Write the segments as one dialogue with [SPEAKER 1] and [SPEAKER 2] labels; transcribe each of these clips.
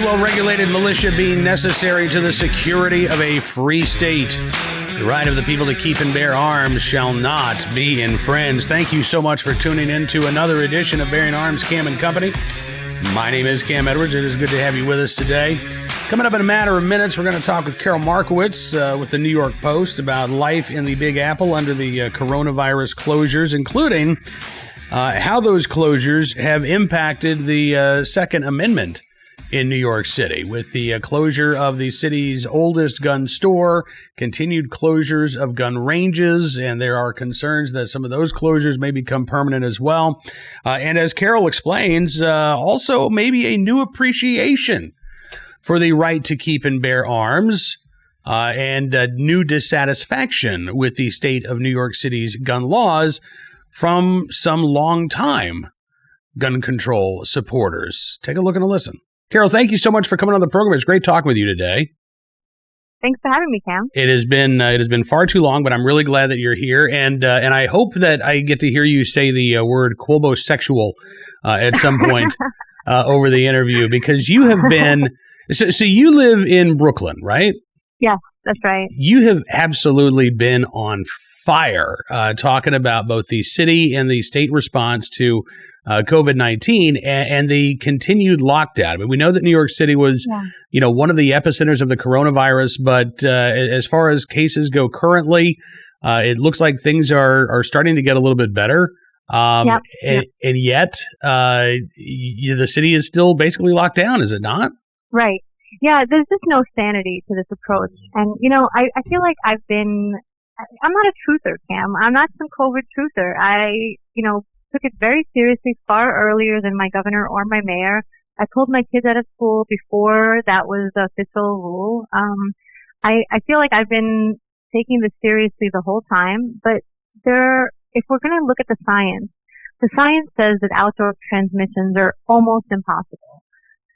[SPEAKER 1] well-regulated militia being necessary to the security of a free state. The right of the people to keep and bear arms shall not be infringed. Thank you so much for tuning in to another edition of Bearing Arms, Cam & Company. My name is Cam Edwards. It is good to have you with us today. Coming up in a matter of minutes, we're going to talk with Karol Markowicz with the New York Post about life in the Big Apple under the coronavirus closures, including how those closures have impacted the Second Amendment in New York City, with the closure of the city's oldest gun store, continued closures of gun ranges, and there are concerns that some of those closures may become permanent as well. And as Karol explains, also maybe a new appreciation for the right to keep and bear arms, and new dissatisfaction with the state of New York City's gun laws from some long-time gun control supporters. Take a look and a listen. Karol, thank you so much for coming on the program. It's great talking with you today.
[SPEAKER 2] Thanks for having me, Cam.
[SPEAKER 1] It has been far too long, but I'm really glad that you're here, and I hope that I get to hear you say the word Cuomo-sexual at some point over the interview, because you have been so you live in Brooklyn, right?
[SPEAKER 2] Yes, that's right.
[SPEAKER 1] You have absolutely been on fire talking about both the city and the state response to COVID-19 and the continued lockdown. I mean, we know that New York City was, one of the epicenters of the coronavirus, but as far as cases go currently, it looks like things are starting to get a little bit better. And yet the city is still basically locked down, is it not?
[SPEAKER 2] Right. Yeah, there's just no sanity to this approach. And, I feel like I'm not a truther, Cam. I'm not some COVID truther. I took it very seriously far earlier than my governor or my mayor. I pulled my kids out of school before that was the official rule. I feel like I've been taking this seriously the whole time, but if we're going to look at the science says that outdoor transmissions are almost impossible.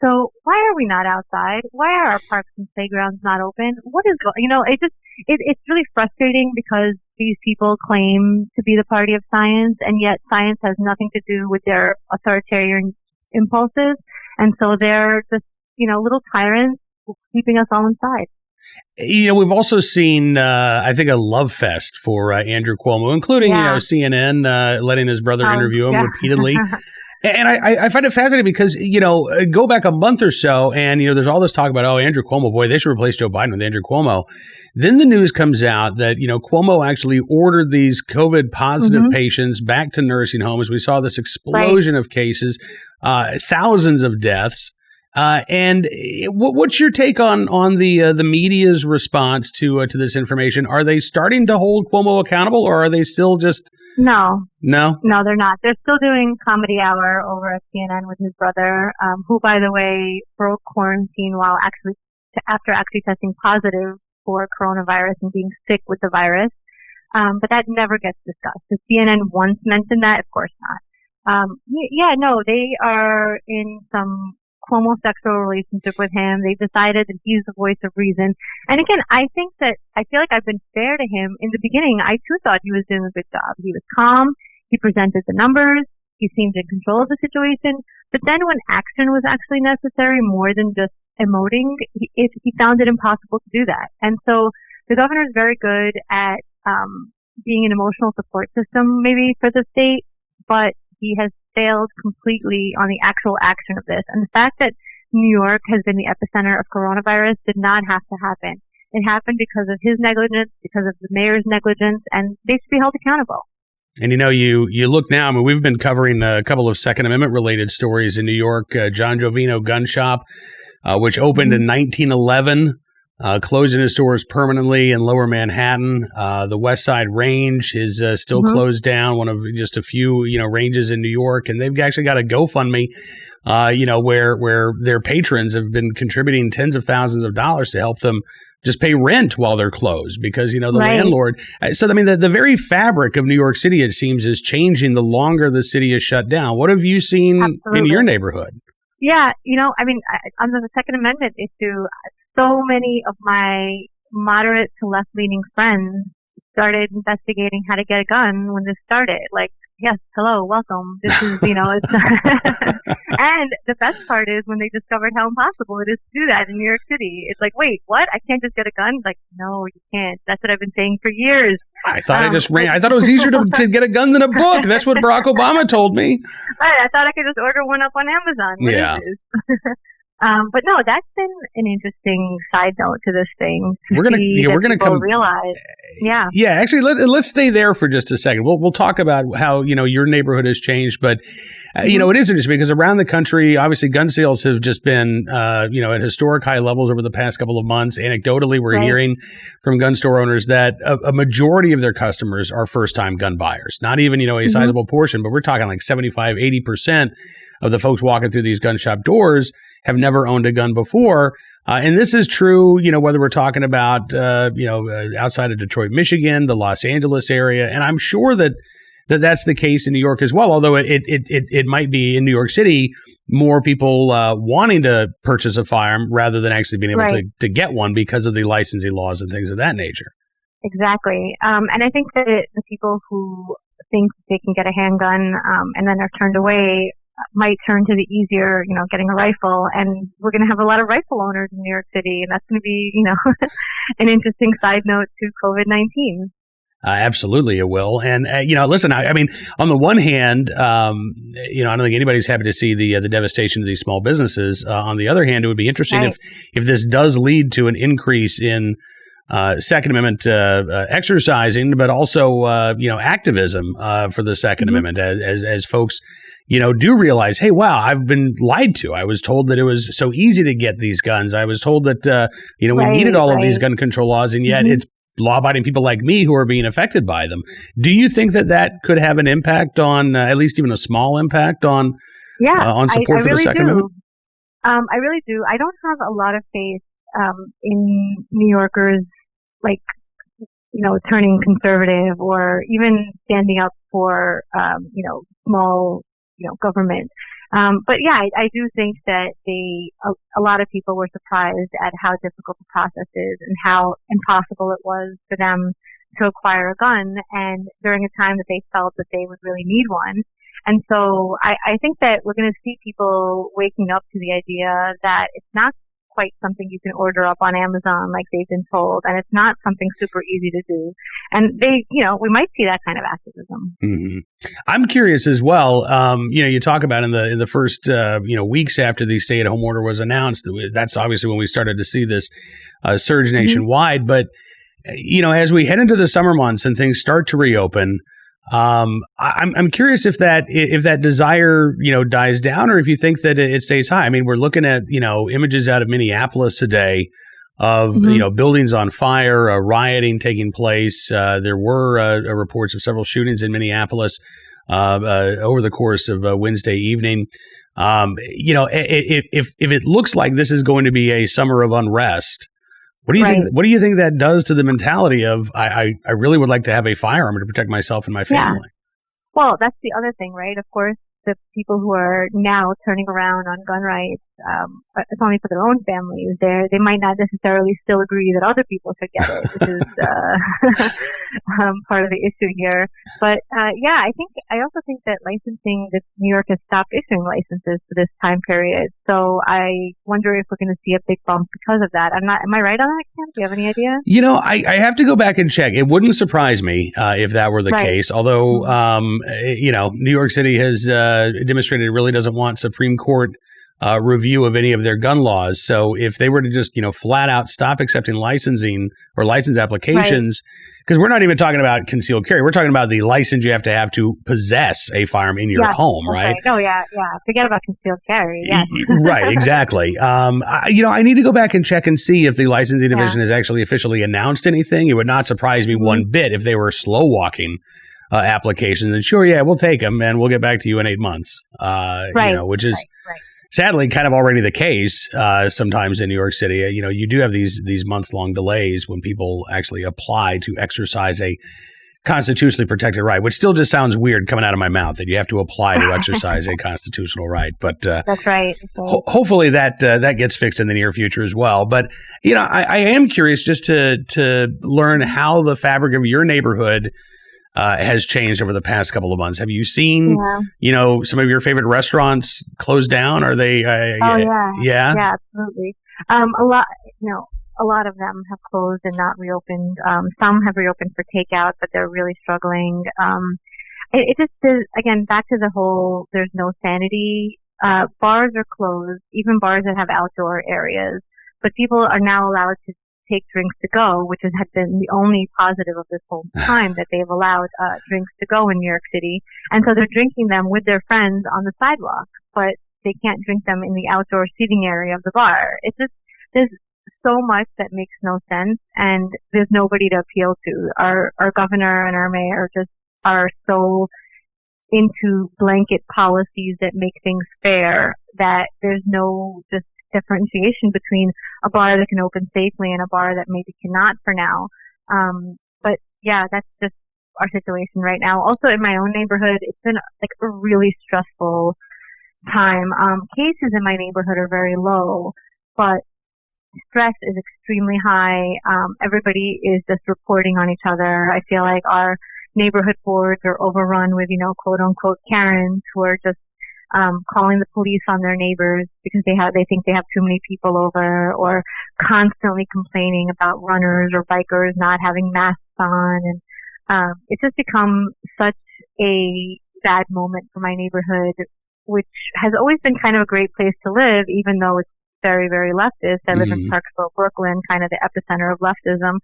[SPEAKER 2] So why are we not outside? Why are our parks and playgrounds not open? What is it's really frustrating because these people claim to be the party of science, and yet science has nothing to do with their authoritarian impulses. And so they're just, little tyrants keeping us all inside.
[SPEAKER 1] We've also seen, I think, a love fest for Andrew Cuomo, including, CNN letting his brother interview him repeatedly. And I find it fascinating because, go back a month or so and, there's all this talk about, Andrew Cuomo, boy, they should replace Joe Biden with Andrew Cuomo. Then the news comes out that, Cuomo actually ordered these COVID positive patients back to nursing homes. We saw this explosion of cases, thousands of deaths. And what's your take on the media's response to this information? Are they starting to hold Cuomo accountable, or are they still just...
[SPEAKER 2] No, they're not. They're still doing Comedy Hour over at CNN with his brother, who, by the way, broke quarantine after actually testing positive for coronavirus and being sick with the virus. But that never gets discussed. The CNN once mentioned that, of course not. They are in some homosexual relationship with him. They decided that he's the voice of reason. And again, I feel like I've been fair to him. In the beginning, I too thought he was doing a good job. He was calm. He presented the numbers. He seemed in control of the situation. But then when action was actually necessary, more than just emoting, he found it impossible to do that. And so the governor is very good at being an emotional support system maybe for the state, but he has failed completely on the actual action of this. And the fact that New York has been the epicenter of coronavirus did not have to happen. It happened because of his negligence, because of the mayor's negligence, and they should be held accountable.
[SPEAKER 1] And you look now, I mean, we've been covering a couple of Second Amendment related stories in New York. John Jovino Gun Shop, which opened in 1911, closing his stores permanently in Lower Manhattan. The West Side Range is still closed down, one of just a few, ranges in New York. And they've actually got a GoFundMe, where their patrons have been contributing tens of thousands of dollars to help them just pay rent while they're closed because, the landlord. So, I mean, the very fabric of New York City, it seems, is changing the longer the city is shut down. What have you seen in your neighborhood?
[SPEAKER 2] Yeah, on the Second Amendment issue, so many of my moderate to left-leaning friends started investigating how to get a gun when this started. Like, yes, hello, welcome. This is, it's and the best part is when they discovered how impossible it is to do that in New York City. It's like, wait, what? I can't just get a gun? Like, no, you can't. That's what I've been saying for years.
[SPEAKER 1] I thought I thought it was easier to get a gun than a book. That's what Barack Obama told me.
[SPEAKER 2] Right, I thought I could just order one up on Amazon. What is this? But no, that's been an interesting side note to this thing.
[SPEAKER 1] We're gonna
[SPEAKER 2] realize. Yeah.
[SPEAKER 1] Yeah. Actually, let's stay there for just a second. We'll talk about how your neighborhood has changed, but it is interesting because around the country, obviously, gun sales have just been at historic high levels over the past couple of months. Anecdotally, we're hearing from gun store owners that a majority of their customers are first-time gun buyers. Not even a sizable portion, but we're talking like 75, 80% of the folks walking through these gun shop doors have never owned a gun before. And this is true, whether we're talking about, outside of Detroit, Michigan, the Los Angeles area. And I'm sure that's the case in New York as well, although it might be in New York City, more people wanting to purchase a firearm rather than actually being able to get one because of the licensing laws and things of that nature.
[SPEAKER 2] Exactly. And I think that the people who think they can get a handgun and then are turned away might turn to the easier, getting a rifle. And we're going to have a lot of rifle owners in New York City. And that's going to be, an interesting side note to COVID-19.
[SPEAKER 1] Absolutely, it will. And, listen, I mean, on the one hand, I don't think anybody's happy to see the devastation of these small businesses. On the other hand, it would be interesting if this does lead to an increase in Second Amendment exercising, but also, activism for the Second Amendment as folks, do realize, hey, wow, I've been lied to. I was told that it was so easy to get these guns. I was told that, we needed all of these gun control laws, and yet it's law-abiding people like me who are being affected by them. Do you think that could have an impact on, at least even a small impact on support for the Second Amendment?
[SPEAKER 2] I really do. I don't have a lot of faith in New Yorkers, turning conservative or even standing up for, small, government. But yeah, I do think that a lot of people were surprised at how difficult the process is and how impossible it was for them to acquire a gun, and during a time that they felt that they would really need one. And so I think that we're going to see people waking up to the idea that it's not quite something you can order up on Amazon like they've been told, and it's not something super easy to do. And we might see that kind of activism. Mm-hmm.
[SPEAKER 1] I'm curious as well. You talk about in the first weeks after the stay-at-home order was announced. That's obviously when we started to see this surge nationwide. But as we head into the summer months and things start to reopen, I'm curious if that desire, dies down, or if you think that it stays high. I mean, we're looking at, images out of Minneapolis today of, buildings on fire, rioting taking place. There were reports of several shootings in Minneapolis over the course of Wednesday evening. If it looks like this is going to be a summer of unrest, what do you think? What do you think that does to the mentality of I really would like to have a firearm to protect myself and my family?
[SPEAKER 2] Yeah. Well, that's the other thing, right? Of course, the people who are now turning around on gun rights, it's only for their own families. They might not necessarily still agree that other people should get it, which is part of the issue here. But I also think that licensing, that New York has stopped issuing licenses for this time period. So I wonder if we're going to see a big bump because of that. Am I right on that, Ken? Do you have any idea?
[SPEAKER 1] I have to go back and check. It wouldn't surprise me if that were the case. Although, New York City has demonstrated it really doesn't want Supreme Court review of any of their gun laws. So if they were to just, flat out stop accepting licensing or license applications, because we're not even talking about concealed carry. We're talking about the license you have to possess a firearm in your home, right?
[SPEAKER 2] Oh, yeah. Forget about concealed carry. Yeah.
[SPEAKER 1] Right, exactly. I need to go back and check and see if the licensing division has actually officially announced anything. It would not surprise me one bit if they were slow walking applications. And sure, we'll take them and we'll get back to you in 8 months, which is sadly kind of already the case sometimes in New York City. You do have these months-long delays when people actually apply to exercise a constitutionally protected right, which still just sounds weird coming out of my mouth that you have to apply to exercise a constitutional right. But
[SPEAKER 2] that's right.
[SPEAKER 1] Hopefully that gets fixed in the near future as well. But I am curious just to learn how the fabric of your neighborhood has changed over the past couple of months. Have you seen some of your favorite restaurants close down? Are they?
[SPEAKER 2] Yeah, absolutely. A lot of them have closed and not reopened. Some have reopened for takeout, but they're really struggling. It just is, again, back to the whole, there's no sanity. Bars are closed, even bars that have outdoor areas, but people are now allowed to take drinks to go, which had been the only positive of this whole time, that they've allowed drinks to go in New York City. And so they're drinking them with their friends on the sidewalk, but they can't drink them in the outdoor seating area of the bar. It's just, there's so much that makes no sense, and there's nobody to appeal to. Our governor and our mayor just are so into blanket policies that make things fair that there's no just differentiation between a bar that can open safely and a bar that maybe cannot for now. But yeah, that's just our situation right now. Also in my own neighborhood, it's been like a really stressful time. Cases in my neighborhood are very low, but stress is extremely high. Everybody is just reporting on each other. I feel like our neighborhood boards are overrun with, quote unquote Karens who are just calling the police on their neighbors because they think they have too many people over, or constantly complaining about runners or bikers not having masks on. And it's just become such a sad moment for my neighborhood, which has always been kind of a great place to live, even though it's very, very leftist. I live in Parksville, Brooklyn, kind of the epicenter of leftism.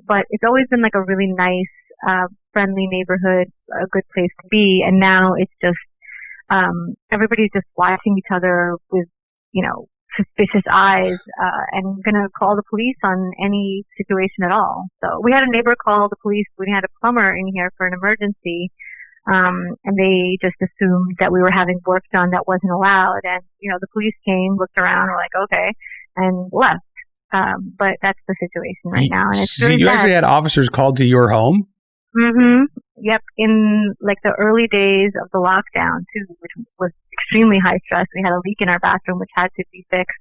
[SPEAKER 2] But it's always been like a really nice, friendly neighborhood, a good place to be. And now it's just, everybody's just watching each other with, suspicious eyes, and going to call the police on any situation at all. So we had a neighbor call the police. We had a plumber in here for an emergency. And they just assumed that we were having work done that wasn't allowed. And, the police came, looked around, were like, okay, and left. But that's the situation right now. And it's really
[SPEAKER 1] you
[SPEAKER 2] sad.
[SPEAKER 1] Actually had officers called to your home?
[SPEAKER 2] Mm-hmm. Yep. In like the early days of the lockdown too, which was extremely high stress. We had a leak in our bathroom, which had to be fixed.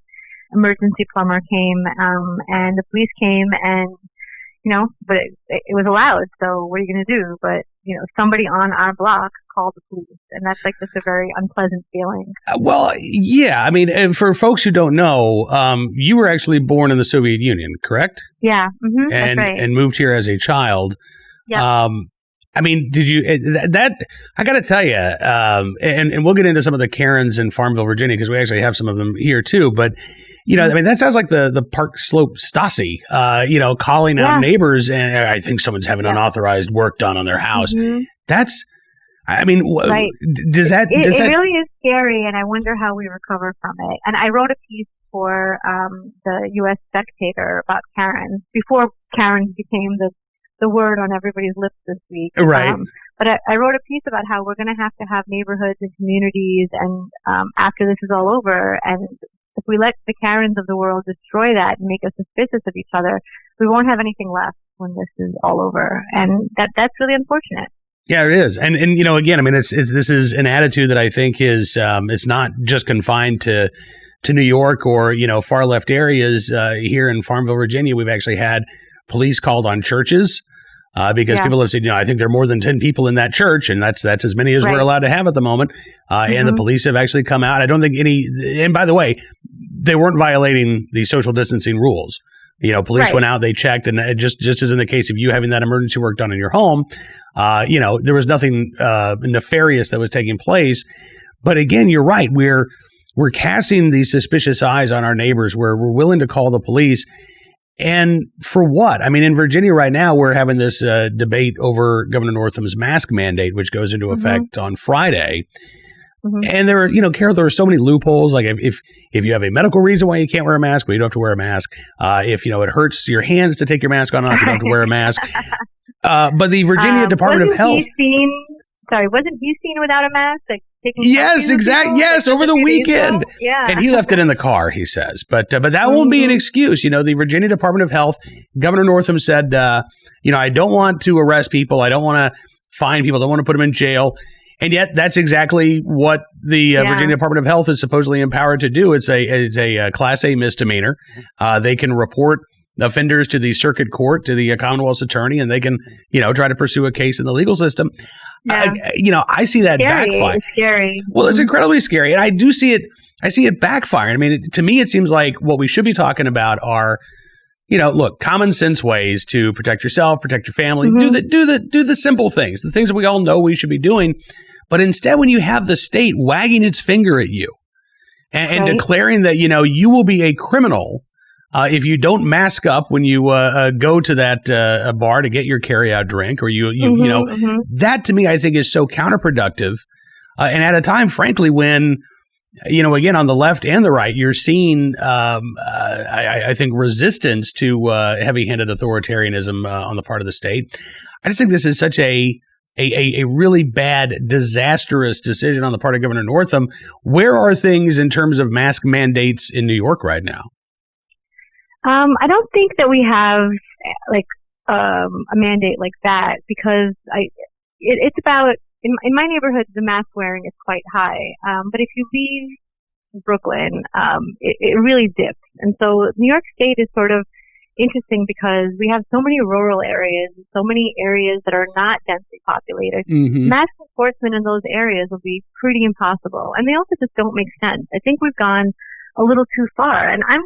[SPEAKER 2] Emergency plumber came, and the police came, and, but it was allowed. So what are you going to do? But, somebody on our block called the police, and that's like just a very unpleasant feeling.
[SPEAKER 1] Well, yeah. I mean, for folks who don't know, you were actually born in the Soviet Union, correct?
[SPEAKER 2] Yeah. Mm-hmm, that's right.
[SPEAKER 1] And moved here as a child.
[SPEAKER 2] Yeah.
[SPEAKER 1] I mean, did you, that, I got to tell you, and we'll get into some of the Karens in Farmville, Virginia, because we actually have some of them here too. But, I mean, that sounds like the Park Slope Stasi, calling out neighbors, and I think someone's having unauthorized work done on their house. Mm-hmm. That's, I mean,
[SPEAKER 2] right.
[SPEAKER 1] Does that
[SPEAKER 2] It really is scary, and I wonder how we recover from it. And I wrote a piece for the U.S. Spectator about Karens before Karens became the word on everybody's lips this week.
[SPEAKER 1] Right.
[SPEAKER 2] But I wrote a piece about how we're going to have neighborhoods and communities, and after this is all over, and if we let the Karens of the world destroy that and make us suspicious of each other, we won't have anything left when this is all over. And that's really unfortunate.
[SPEAKER 1] Yeah, it is. And again, I mean, this is an attitude that I think is, it's not just confined to New York or, far left areas. Here in Farmville, Virginia, we've actually had police called on churches. Because people have said, I think there are more than 10 people in that church, and that's as many as we're allowed to have at the moment. And the police have actually come out. I don't think and by the way, they weren't violating the social distancing rules. Police went out, they checked, and just as in the case of you having that emergency work done in your home, there was nothing nefarious that was taking place. But again, you're right. We're casting these suspicious eyes on our neighbors where we're willing to call the police. And for what? I mean, in Virginia right now, we're having this debate over Governor Northam's mask mandate, which goes into effect on Friday. Mm-hmm. And there are, Carol, there are so many loopholes. Like if you have a medical reason why you can't wear a mask, well, you don't have to wear a mask. If, it hurts your hands to take your mask on off, you don't have to wear a mask. But the Virginia Department of Health.
[SPEAKER 2] Sorry, wasn't he seen without a mask? Like taking
[SPEAKER 1] yes, exactly. Yes,
[SPEAKER 2] like,
[SPEAKER 1] over the weekend.
[SPEAKER 2] Yeah.
[SPEAKER 1] And he left it in the car, he says. But that won't be an excuse. The Virginia Department of Health, Governor Northam said, I don't want to arrest people. I don't want to fine people. I don't want to put them in jail. And yet that's exactly what the Virginia Department of Health is supposedly empowered to do. It's a Class A misdemeanor. They can report offenders to the circuit court, to the Commonwealth's attorney, and they can, try to pursue a case in the legal system.
[SPEAKER 2] Yeah.
[SPEAKER 1] I see that backfire.
[SPEAKER 2] It's scary.
[SPEAKER 1] Well, it's incredibly scary. And I do see it. I see it backfiring. I mean, to me, it seems like what we should be talking about are, look, common sense ways to protect yourself, protect your family, do the simple things, the things that we all know we should be doing. But instead, when you have the state wagging its finger at you and declaring that, you will be a criminal if you don't mask up when you go to that bar to get your carryout drink, or that to me, I think is so counterproductive. And at a time, frankly, when, again, on the left and the right, you're seeing, I think, resistance to heavy-handed authoritarianism on the part of the state. I just think this is such a really bad, disastrous decision on the part of Governor Northam. Where are things in terms of mask mandates in New York right now?
[SPEAKER 2] I don't think that we have a mandate like that, because it's about in my neighborhood the mask wearing is quite high. But if you leave Brooklyn, it really dips. And so New York State is sort of interesting because we have so many rural areas, so many areas that are not densely populated. Mask enforcement in those areas will be pretty impossible, and they also just don't make sense. I think we've gone a little too far, and I'm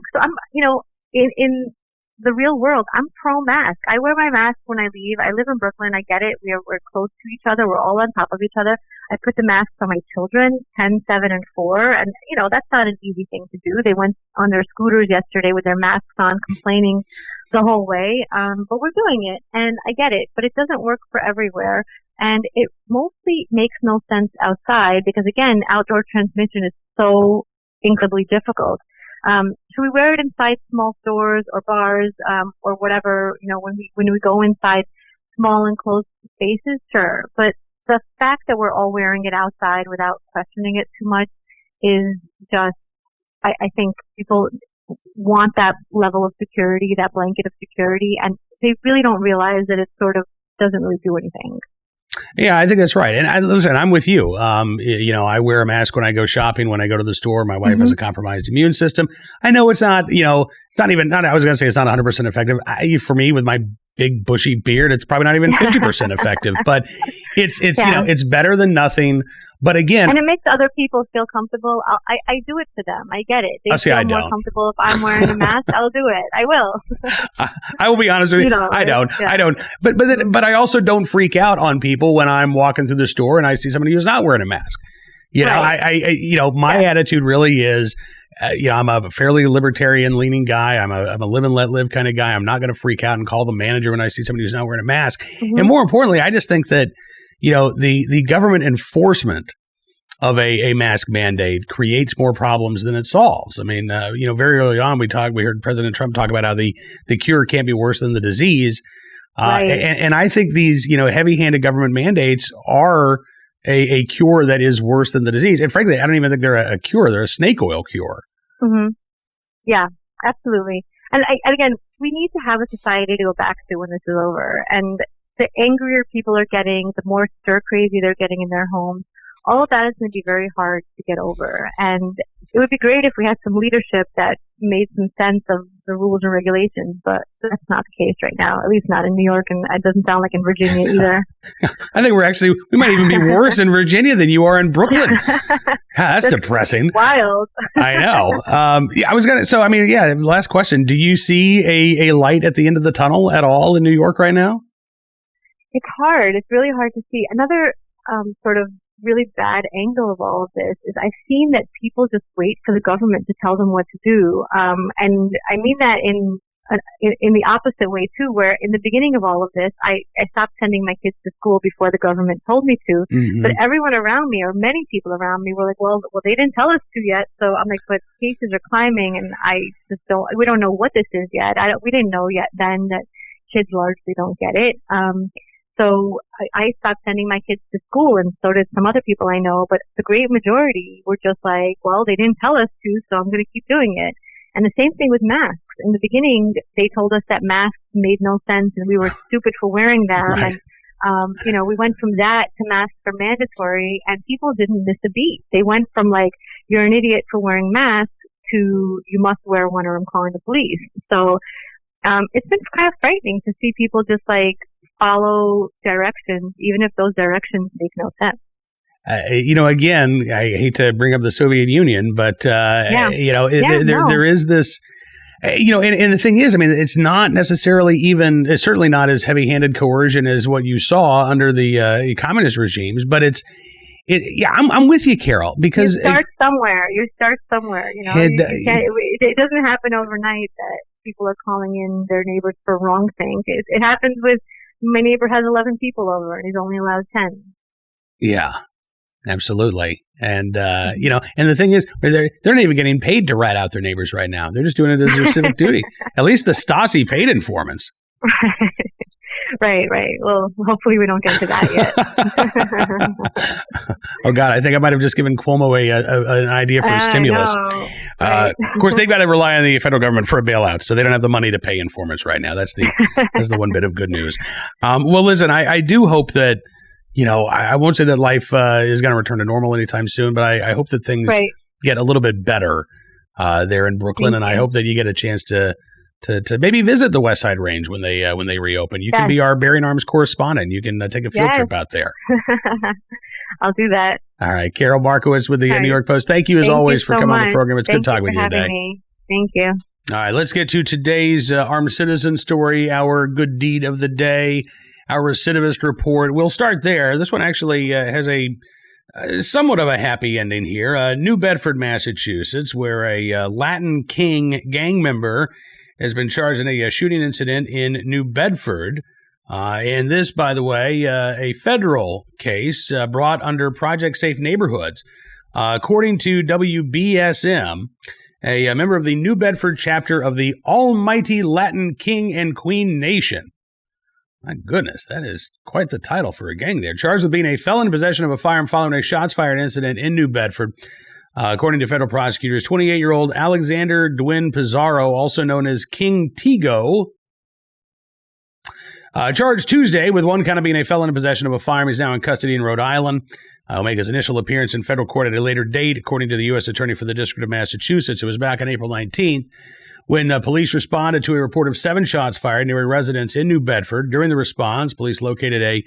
[SPEAKER 2] in the real world, I'm pro-mask. I wear my mask when I leave. I live in Brooklyn. I get it. We're close to each other. We're all on top of each other. I put the masks on my children, 10, 7, and 4. And, that's not an easy thing to do. They went on their scooters yesterday with their masks on, complaining the whole way. But we're doing it, and I get it. But it doesn't work for everywhere. And it mostly makes no sense outside because, again, outdoor transmission is so incredibly difficult. Should we wear it inside small stores or bars, or whatever, when we go inside small enclosed spaces? Sure. But the fact that we're all wearing it outside without questioning it too much is just, I think people want that level of security, that blanket of security, and they really don't realize that it sort of doesn't really do anything.
[SPEAKER 1] Yeah, I think that's right. And listen, I'm with you. I wear a mask when I go shopping, when I go to the store. My wife has a compromised immune system. I know it's not, it's not even, I was going to say it's not 100% effective. For me, with my big bushy beard, it's probably not even 50% effective, but it's better than nothing. But again,
[SPEAKER 2] and it makes other people feel comfortable. I do it to them. I get it. They feel more comfortable if I'm wearing a mask. I'll do it. I will. I
[SPEAKER 1] will be honest with you. I don't. Yeah. I don't. But I also don't freak out on people when I'm walking through the store and I see somebody who's not wearing a mask. My attitude really is, I'm a fairly libertarian leaning guy. I'm a live and let live kind of guy. I'm not going to freak out and call the manager when I see somebody who's not wearing a mask. And more importantly, I just think that, the government enforcement of a mask mandate creates more problems than it solves. I mean, very early on, we heard President Trump talk about how the cure can't be worse than the disease. And I think these, heavy-handed government mandates are a cure that is worse than the disease. And frankly, I don't even think they're a cure. They're a snake oil cure.
[SPEAKER 2] Yeah, absolutely. And again, we need to have a society to go back to when this is over. And the angrier people are getting, the more stir-crazy they're getting in their homes, all of that is going to be very hard to get over. And it would be great if we had some leadership that made some sense of the rules and regulations, but that's not the case right now, at least not in New York, and it doesn't sound like in Virginia either.
[SPEAKER 1] I think we might even be worse in Virginia than you are in Brooklyn. That's depressing.
[SPEAKER 2] Wild.
[SPEAKER 1] I know. Last question. Do you see a light at the end of the tunnel at all in New York right now?
[SPEAKER 2] It's hard. It's really hard to see. Another sort of really bad angle of all of this is I've seen that people just wait for the government to tell them what to do. And I mean that in the opposite way too, where in the beginning of all of this, I stopped sending my kids to school before the government told me to. But everyone around me, or many people around me, were like, well, they didn't tell us to yet. So I'm like, but cases are climbing, and we don't know what this is yet. We didn't know yet then that kids largely don't get it. So I stopped sending my kids to school, and so did some other people I know. But the great majority were just like, well, they didn't tell us to, so I'm going to keep doing it. And the same thing with masks. In the beginning, they told us that masks made no sense and we were stupid for wearing them.
[SPEAKER 1] Right.
[SPEAKER 2] And, we went from that to masks are mandatory, and people didn't miss a beat. They went from like, you're an idiot for wearing masks to you must wear one or I'm calling the police. So, it's been kind of frightening to see people just like follow directions, even if those directions make no sense.
[SPEAKER 1] Again, I hate to bring up the Soviet Union, but, there is this, and the thing is, I mean, it's not necessarily it's certainly not as heavy-handed coercion as what you saw under the communist regimes, but I'm with you, Karol, because
[SPEAKER 2] you start somewhere. It doesn't happen overnight that people are calling in their neighbors for wrong things. It happens with my neighbor has 11 people over and he's only allowed 10.
[SPEAKER 1] Yeah. Absolutely. And, and the thing is, they're not even getting paid to rat out their neighbors right now. They're just doing it as their civic duty. At least the Stasi paid informants.
[SPEAKER 2] Right. Well, hopefully we don't get to that
[SPEAKER 1] yet. Oh, God, I think I might have just given Cuomo an idea for a stimulus. Right. Of course, they've got to rely on the federal government for a bailout, so they don't have the money to pay informants right now. That's the one bit of good news. Well, listen, I do hope that, I won't say that life is going to return to normal anytime soon, but I hope that things get a little bit better there in Brooklyn, and I hope that you get a chance to maybe visit the West Side Range when they reopen. You can be our Bearing Arms correspondent. You can take a field trip out there.
[SPEAKER 2] I'll do that.
[SPEAKER 1] All right. Karol Markowicz with the New York Post. Thank you as always for coming on the program. It's good talking with you today.
[SPEAKER 2] Thank you.
[SPEAKER 1] All right. Let's get to today's armed citizen story, our good deed of the day. Our recidivist report. We'll start there. This one actually has a somewhat of a happy ending here. New Bedford, Massachusetts, where a Latin King gang member has been charged in a shooting incident in New Bedford. And this, by the way, a federal case brought under Project Safe Neighborhoods. According to WBSM, a member of the New Bedford chapter of the Almighty Latin King and Queen Nation. My goodness, that is quite the title for a gang there. Charged with being a felon in possession of a firearm following a shots fired incident in New Bedford. According to federal prosecutors, 28-year-old Alexander Dwin Pizarro, also known as King Tigo, charged Tuesday with one count of being a felon in possession of a firearm. He's now in custody in Rhode Island. He'll make his initial appearance in federal court at a later date, according to the U.S. Attorney for the District of Massachusetts. It was back on April 19th. When police responded to a report of 7 shots fired near a residence in New Bedford. During the response, police located a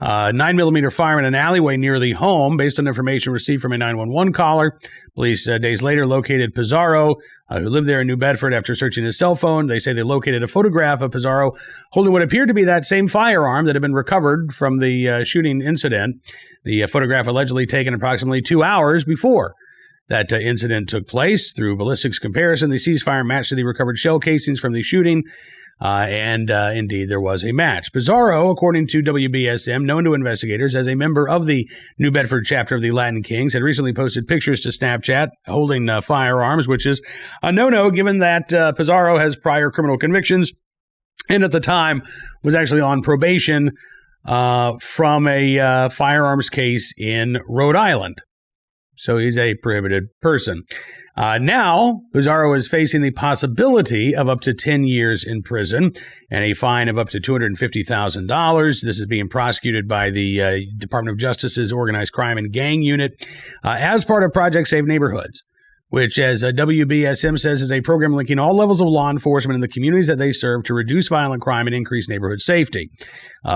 [SPEAKER 1] 9mm firearm in an alleyway near the home based on information received from a 911 caller. Police days later located Pizarro, who lived there in New Bedford, after searching his cell phone. They say they located a photograph of Pizarro holding what appeared to be that same firearm that had been recovered from the shooting incident. The photograph allegedly taken approximately 2 hours before that incident took place. Through ballistics comparison, the seized firearm matched to the recovered shell casings from the shooting, and indeed there was a match. Pizarro, according to WBSM, known to investigators as a member of the New Bedford chapter of the Latin Kings, had recently posted pictures to Snapchat holding firearms, which is a no-no given that Pizarro has prior criminal convictions and at the time was actually on probation from a firearms case in Rhode Island. So he's a prohibited person. Now, Pizarro is facing the possibility of up to 10 years in prison and a fine of up to $250,000. This is being prosecuted by the Department of Justice's Organized Crime and Gang Unit as part of Project Safe Neighborhoods, which, as WBSM says, is a program linking all levels of law enforcement in the communities that they serve to reduce violent crime and increase neighborhood safety.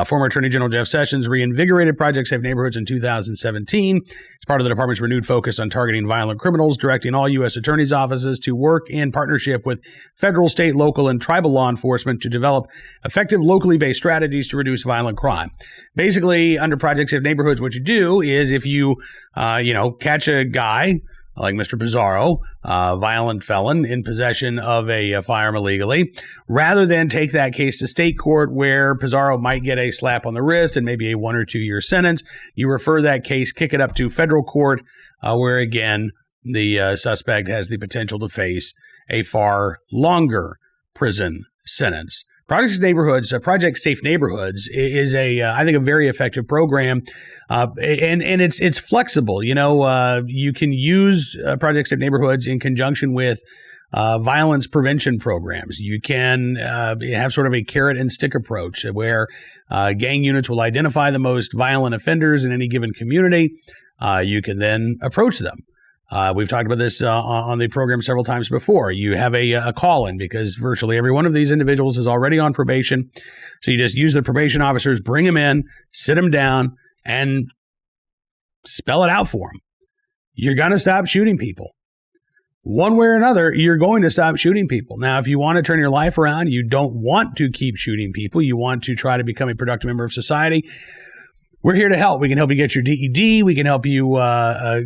[SPEAKER 1] Former Attorney General Jeff Sessions reinvigorated Project Safe Neighborhoods in 2017 as part of the department's renewed focus on targeting violent criminals, directing all U.S. attorneys' offices to work in partnership with federal, state, local, and tribal law enforcement to develop effective locally based strategies to reduce violent crime. Basically, under Project Safe Neighborhoods, what you do is if you, catch a guy like Mr. Pizarro, violent felon in possession of a firearm illegally, rather than take that case to state court where Pizarro might get a slap on the wrist and maybe a 1 or 2 year sentence, you refer that case, kick it up to federal court, where again, the suspect has the potential to face a far longer prison sentence. Project Safe Neighborhoods is I think a very effective program, and it's flexible. You can use Project Safe Neighborhoods in conjunction with violence prevention programs. You can have sort of a carrot and stick approach where gang units will identify the most violent offenders in any given community. You can then approach them. We've talked about this on the program several times before. You have a call-in because virtually every one of these individuals is already on probation. So you just use the probation officers, bring them in, sit them down, and spell it out for them. You're going to stop shooting people. One way or another, you're going to stop shooting people. Now, if you want to turn your life around, you don't want to keep shooting people, you want to try to become a productive member of society, we're here to help. We can help you get your DED. We can help you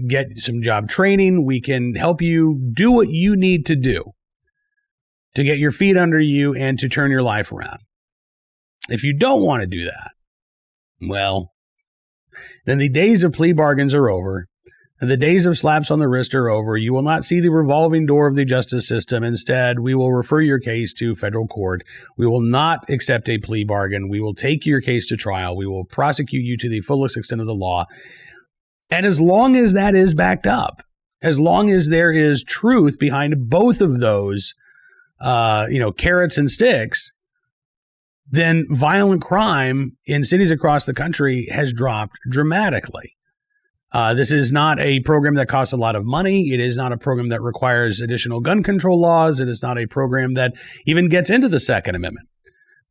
[SPEAKER 1] get some job training. We can help you do what you need to do to get your feet under you and to turn your life around. If you don't want to do that, well, then the days of plea bargains are over. And the days of slaps on the wrist are over. You will not see the revolving door of the justice system. Instead, we will refer your case to federal court. We will not accept a plea bargain. We will take your case to trial. We will prosecute you to the fullest extent of the law. And as long as that is backed up, as long as there is truth behind both of those, carrots and sticks, then violent crime in cities across the country has dropped dramatically. This is not a program that costs a lot of money. It is not a program that requires additional gun control laws. It is not a program that even gets into the Second Amendment.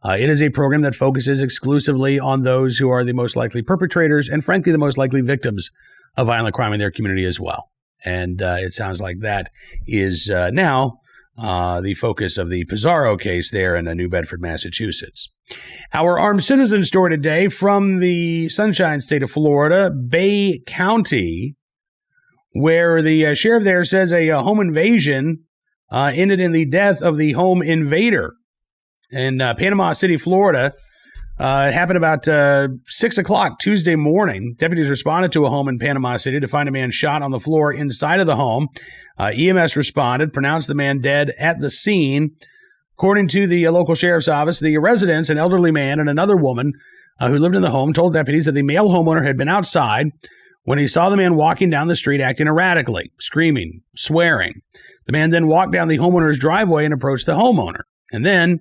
[SPEAKER 1] It is a program that focuses exclusively on those who are the most likely perpetrators and, frankly, the most likely victims of violent crime in their community as well. And it sounds like that is now the focus of the Pizarro case there in New Bedford, Massachusetts. Our armed citizen story today from the Sunshine State of Florida, Bay County, where the sheriff there says a home invasion ended in the death of the home invader. In Panama City, Florida, it happened about 6 o'clock Tuesday morning. Deputies responded to a home in Panama City to find a man shot on the floor inside of the home. EMS responded, pronounced the man dead at the scene. According to the local sheriff's office, the residents, an elderly man and another woman who lived in the home, told deputies that the male homeowner had been outside when he saw the man walking down the street acting erratically, screaming, swearing. The man then walked down the homeowner's driveway and approached the homeowner. And then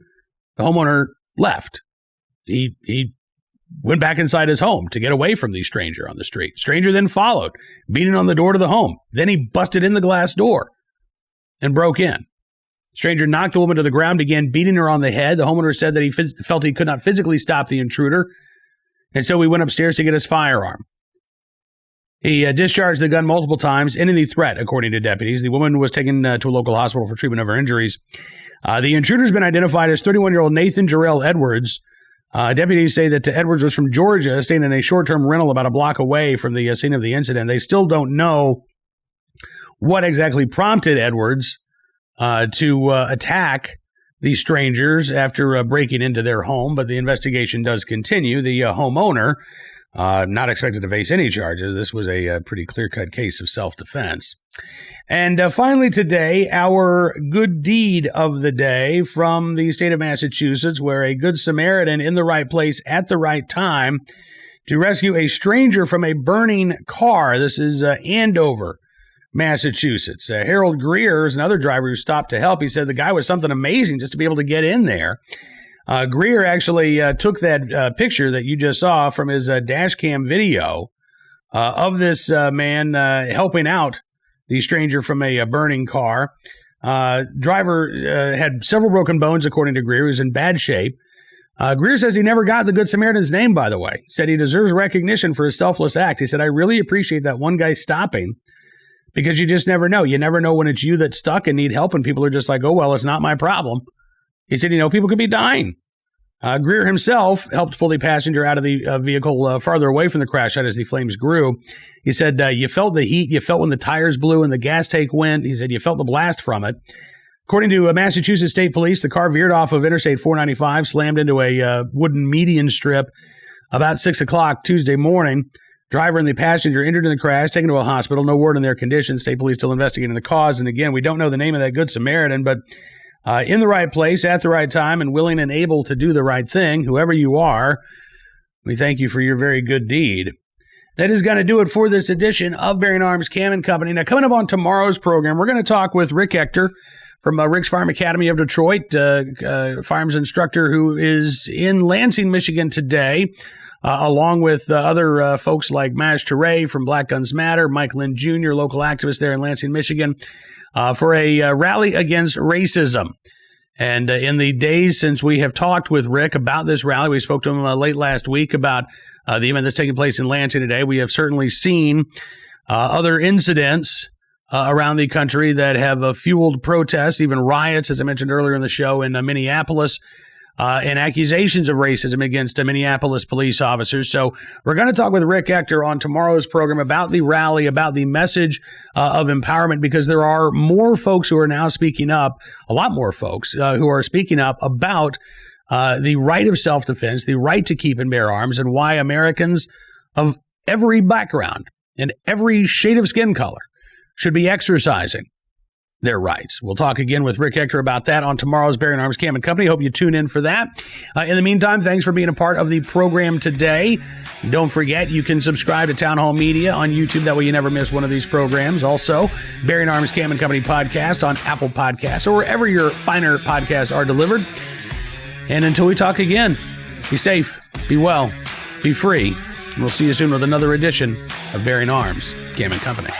[SPEAKER 1] the homeowner left. He went back inside his home to get away from the stranger on the street. Stranger then followed, beating on the door to the home. Then he busted in the glass door and broke in. Stranger knocked the woman to the ground, began beating her on the head. The homeowner said that he felt he could not physically stop the intruder, and so he went upstairs to get his firearm. He discharged the gun multiple times, ending the threat, according to deputies. The woman was taken to a local hospital for treatment of her injuries. The intruder has been identified as 31-year-old Nathan Jarrell Edwards. Deputies say that Edwards was from Georgia, staying in a short-term rental about a block away from the scene of the incident. They still don't know what exactly prompted Edwards to attack the strangers after breaking into their home, but the investigation does continue. The homeowner, not expected to face any charges. This was a pretty clear-cut case of self-defense. And finally today, our good deed of the day from the state of Massachusetts, where a good Samaritan in the right place at the right time to rescue a stranger from a burning car. This is Andover, Massachusetts. Harold Greer is another driver who stopped to help. He said the guy was something amazing just to be able to get in there. Greer actually took that picture that you just saw from his dash cam video of this man helping out the stranger from a burning car. Driver had several broken bones, according to Greer. He was in bad shape. Greer says he never got the Good Samaritan's name, by the way. He said he deserves recognition for his selfless act. He said, I really appreciate that one guy stopping, because you just never know. You never know when it's you that's stuck and need help, and people are just like, oh, well, it's not my problem. He said, people could be dying. Greer himself helped pull the passenger out of the vehicle farther away from the crash site as the flames grew. He said, you felt the heat. You felt when the tires blew and the gas tank went. He said, you felt the blast from it. According to Massachusetts State Police, the car veered off of Interstate 495, slammed into a wooden median strip about 6 o'clock Tuesday morning. Driver and the passenger injured in the crash, taken to a hospital. No word on their condition. State Police still investigating the cause. And again, we don't know the name of that Good Samaritan, but in the right place at the right time and willing and able to do the right thing, whoever you are, we thank you for your very good deed. That is going to do it for this edition of Bearing Arms Cam & Company. Now, coming up on tomorrow's program, we're going to talk with Rick Ector from Rick's Farm Academy of Detroit, firearms instructor who is in Lansing, Michigan today, along with other folks like Maj Toure from Black Guns Matter, Mike Lynn Jr., local activist there in Lansing, Michigan, for a rally against racism. And in the days since we have talked with Rick about this rally, we spoke to him late last week about the event that's taking place in Lansing today. We have certainly seen other incidents around the country that have fueled protests, even riots, as I mentioned earlier in the show, in Minneapolis, and accusations of racism against Minneapolis police officers. So we're going to talk with Rick Ector on tomorrow's program about the rally, about the message of empowerment, because there are more folks who are now speaking up, a lot more folks who are speaking up about the right of self-defense, the right to keep and bear arms, and why Americans of every background and every shade of skin color should be exercising their rights. We'll talk again with Rick Ector about that on tomorrow's Bearing Arms Cam & Company. Hope you tune in for that. In the meantime, thanks for being a part of the program today. Don't forget, you can subscribe to Town Hall Media on YouTube. That way you never miss one of these programs. Also, Bearing Arms Cam & Company podcast on Apple Podcasts or wherever your finer podcasts are delivered. And until we talk again, be safe, be well, be free. And we'll see you soon with another edition of Bearing Arms Cam & Company.